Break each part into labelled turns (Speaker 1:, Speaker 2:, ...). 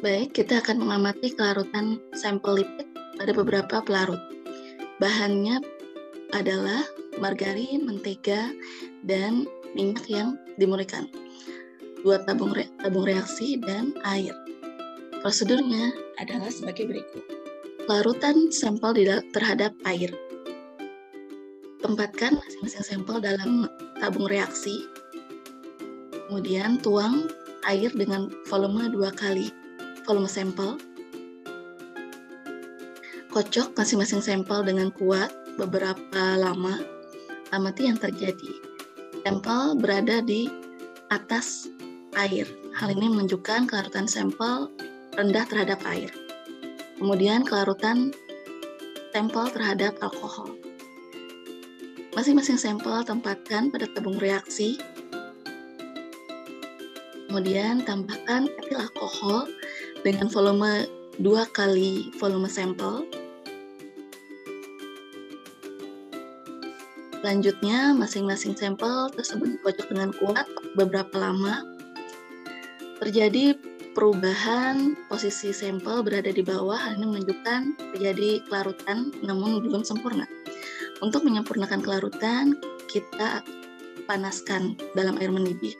Speaker 1: Baik, kita akan mengamati kelarutan sampel lipid pada beberapa pelarut. Bahannya adalah margarin, mentega, dan minyak yang dimurnikan. 2 tabung reaksi dan air. Prosedurnya adalah sebagai berikut. Larutan sampel terhadap air. Tempatkan masing-masing sampel dalam tabung reaksi. Kemudian tuang air dengan volume 2 kali volume sampel. Kocok masing-masing sampel dengan kuat beberapa lama. Amati yang terjadi. Sampel berada di atas air. Hal ini menunjukkan kelarutan sampel rendah terhadap air. Kemudian kelarutan sampel terhadap alkohol. Masing-masing sampel tempatkan pada tabung reaksi. Kemudian tambahkan etil alkohol dengan volume 2 kali volume sampel. Selanjutnya, masing-masing sampel tersebut dikocok dengan kuat beberapa lama. Terjadi perubahan posisi sampel berada di bawah, hal ini menunjukkan terjadi kelarutan namun belum sempurna. Untuk menyempurnakan kelarutan, kita panaskan dalam air mendidih.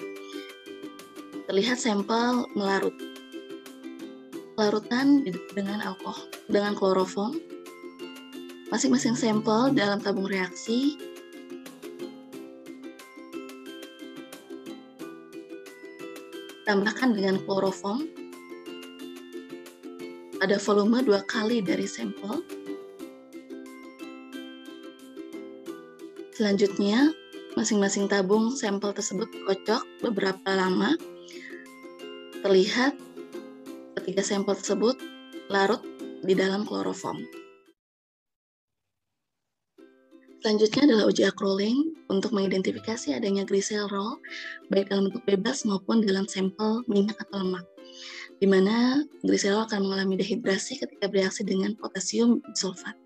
Speaker 1: Terlihat sampel melarut. Kelarutan dengan kloroform. Masing-masing sampel dalam tabung reaksi tambahkan dengan kloroform pada volume 2 kali dari sampel. Selanjutnya, masing-masing tabung sampel tersebut dikocok beberapa lama. Terlihat ketiga sampel tersebut larut di dalam kloroform. Selanjutnya adalah uji acrolling untuk mengidentifikasi adanya glycerol baik dalam bentuk bebas maupun dalam sampel minyak atau lemak, di mana glycerol akan mengalami dehidrasi ketika bereaksi dengan potasium sulfat.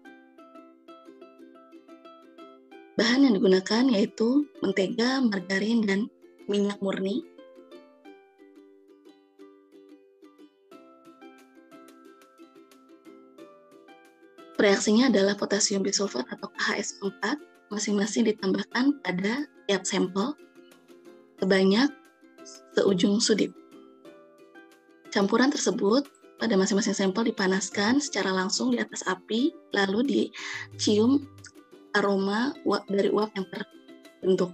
Speaker 1: Bahan yang digunakan yaitu mentega, margarin, dan minyak murni. Reaksinya adalah potasium bisulfat atau KHS4, masing-masing ditambahkan pada tiap sampel sebanyak seujung sudip. Campuran tersebut pada masing-masing sampel dipanaskan secara langsung di atas api, lalu dicium aroma dari uap yang terbentuk.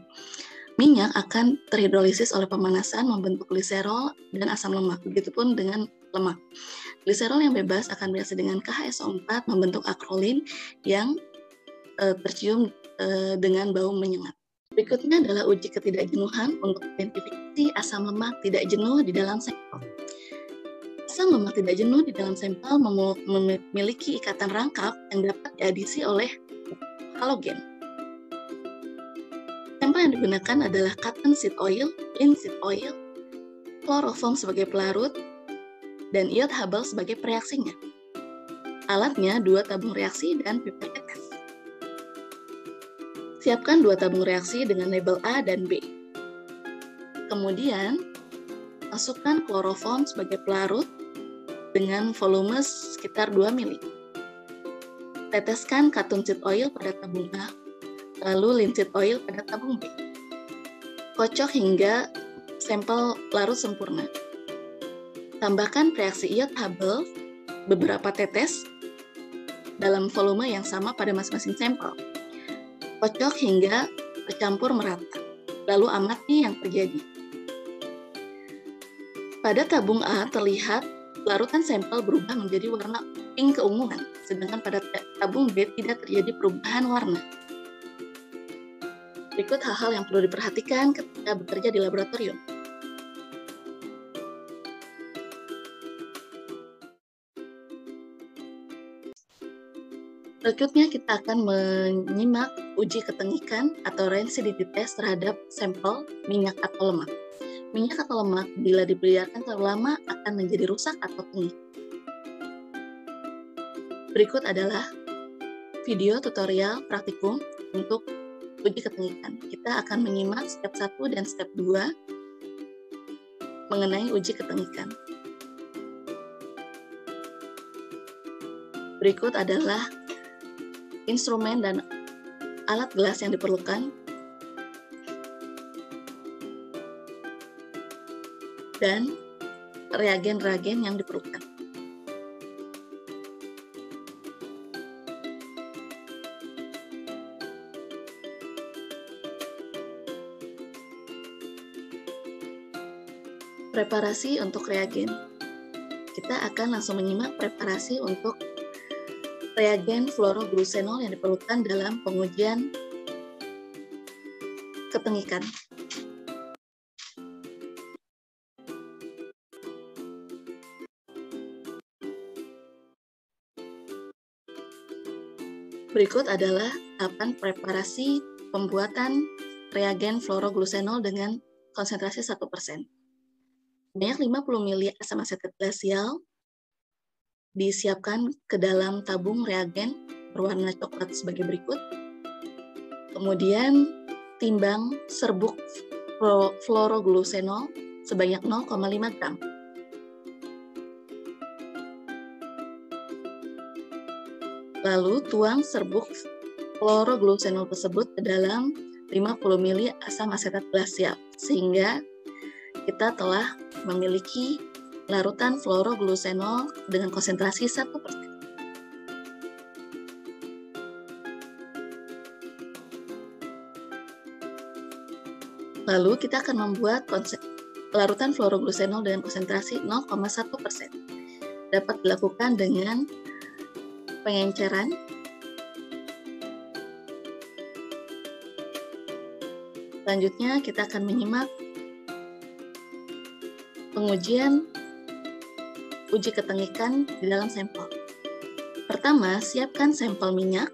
Speaker 1: Minyak akan terhidrolisis oleh pemanasan membentuk gliserol dan asam lemak, begitupun dengan lemak. Gliserol yang bebas akan bereaksi dengan KHSO4 membentuk akrolin yang tercium dengan bau menyengat. Berikutnya adalah uji ketidakjenuhan untuk identifikasi asam lemak tidak jenuh di dalam sampel. Asam lemak tidak jenuh di dalam sampel memiliki ikatan rangkap yang dapat diadisi oleh halogen. Sampel yang digunakan adalah cottonseed oil, linseed oil, kloroform sebagai pelarut, dan iod Hubble sebagai pereaksinya. Alatnya 2 tabung reaksi dan pipet tetes. Siapkan 2 tabung reaksi dengan label A dan B. Kemudian, masukkan kloroform sebagai pelarut dengan volume sekitar 2 ml. Teteskan cottonseed oil pada tabung A, lalu linseed oil pada tabung B. Kocok hingga sampel larut sempurna. Tambahkan reaksi iod Hubble beberapa tetes dalam volume yang sama pada masing-masing sampel. Kocok hingga bercampur merata, lalu amati yang terjadi. Pada tabung A terlihat larutan sampel berubah menjadi warna pink keunguan, sedangkan pada tabung B tidak terjadi perubahan warna. Berikut hal-hal yang perlu diperhatikan ketika bekerja di laboratorium. Berikutnya kita akan menyimak uji ketengikan atau rancidity test terhadap sampel minyak atau lemak. Minyak atau lemak bila dibiarkan terlalu lama akan menjadi rusak atau tengik. Berikut adalah video tutorial praktikum untuk uji ketengikan. Kita akan menyimak step 1 dan step 2 mengenai uji ketengikan. Berikut adalah instrumen dan alat gelas yang diperlukan dan reagen-reagen yang diperlukan. Preparasi untuk reagen. Kita akan langsung menyimak preparasi untuk reagen fluoroglusenol yang diperlukan dalam pengujian ketengikan. Berikut adalah tahapan preparasi pembuatan reagen fluoroglusenol dengan konsentrasi 1%. Sebanyak 50 ml asam asetat glasial disiapkan ke dalam tabung reagen berwarna coklat sebagai berikut. Kemudian timbang serbuk fluoroglusenol sebanyak 0,5 gram. Lalu tuang serbuk fluoroglusenol tersebut ke dalam 50 ml asam asetat glasial sehingga kita telah memiliki larutan fluoroglusenol dengan konsentrasi 1%. Lalu kita akan membuat larutan fluoroglusenol dengan konsentrasi 0,1%. Dapat dilakukan dengan pengenceran, selanjutnya kita akan menyimak pengujian uji ketengikan di dalam sampel. Pertama, siapkan sampel minyak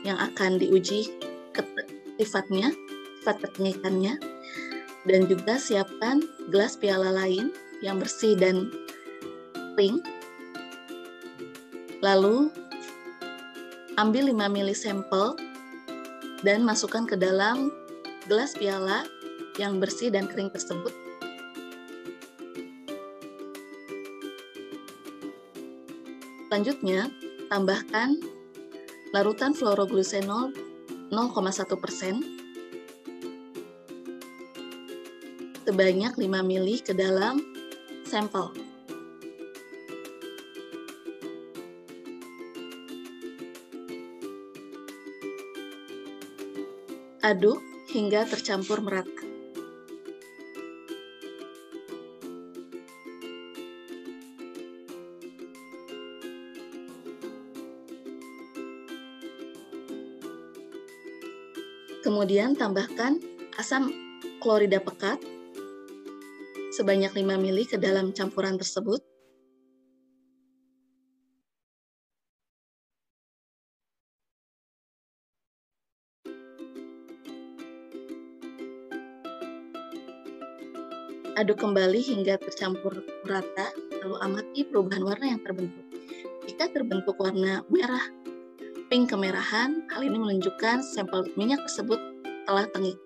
Speaker 1: yang akan diuji sifat ketengikannya, dan juga siapkan gelas piala lain yang bersih dan kering. Lalu, ambil 5 ml sampel dan masukkan ke dalam gelas piala yang bersih dan kering tersebut. Selanjutnya, tambahkan larutan fluoroglusenol 0,1% sebanyak 5 ml ke dalam sampel. Aduk hingga tercampur merata. Kemudian tambahkan asam klorida pekat sebanyak 5 ml ke dalam campuran tersebut. Aduk kembali hingga tercampur rata, lalu amati perubahan warna yang terbentuk. Jika terbentuk warna merah, pink kemerahan, hal ini menunjukkan sampel minyak tersebut telah tengik.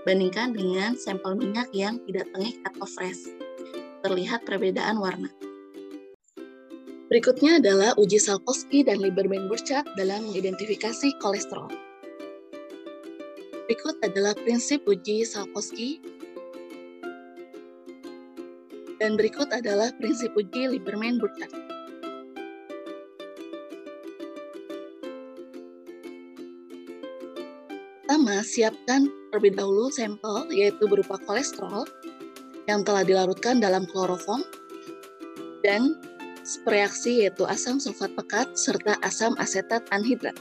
Speaker 1: Bandingkan dengan sampel minyak yang tidak tengik atau fresh. Terlihat perbedaan warna. Berikutnya adalah uji Salkowski dan Lieberman-Burchard dalam mengidentifikasi kolesterol. Berikut adalah prinsip uji Salkowski dan berikut adalah prinsip uji Lieberman-Burchard. Pertama, siapkan terlebih dahulu sampel, yaitu berupa kolesterol yang telah dilarutkan dalam kloroform dan reaksi yaitu asam sulfat pekat serta asam asetat anhidrat.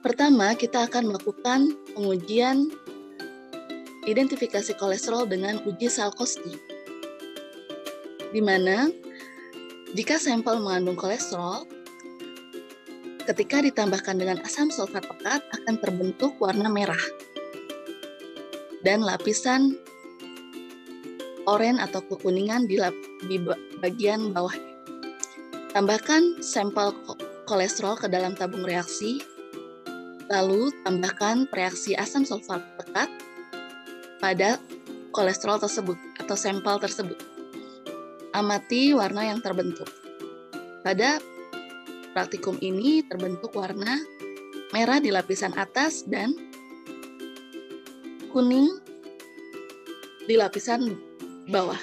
Speaker 1: Pertama, kita akan melakukan pengujian identifikasi kolesterol dengan uji Salkowski, di mana jika sampel mengandung kolesterol, ketika ditambahkan dengan asam sulfat pekat akan terbentuk warna merah dan lapisan oranye atau kekuningan di bagian bawah. Tambahkan sampel kolesterol ke dalam tabung reaksi, lalu tambahkan reaksi asam sulfat pekat pada kolesterol tersebut atau sampel tersebut. Amati warna yang terbentuk. Pada praktikum ini terbentuk warna merah di lapisan atas dan kuning di lapisan bawah.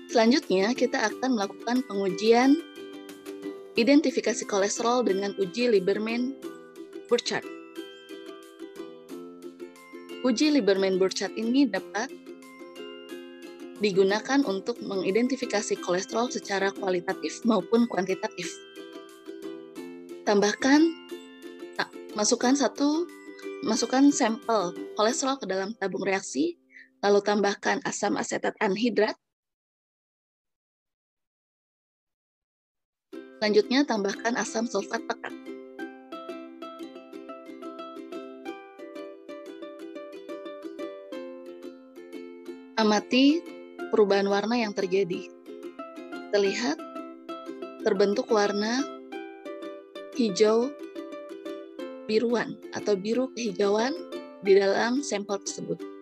Speaker 1: Selanjutnya, kita akan melakukan pengujian identifikasi kolesterol dengan uji Lieberman-Burchard. Uji Lieberman-Burchard ini dapat digunakan untuk mengidentifikasi kolesterol secara kualitatif maupun kuantitatif. Masukkan sampel kolesterol ke dalam tabung reaksi, lalu tambahkan asam asetat anhidrat. Selanjutnya, tambahkan asam sulfat pekat. Amati perubahan warna yang terjadi. Terlihat terbentuk warna hijau biruan atau biru kehijauan di dalam sampel tersebut.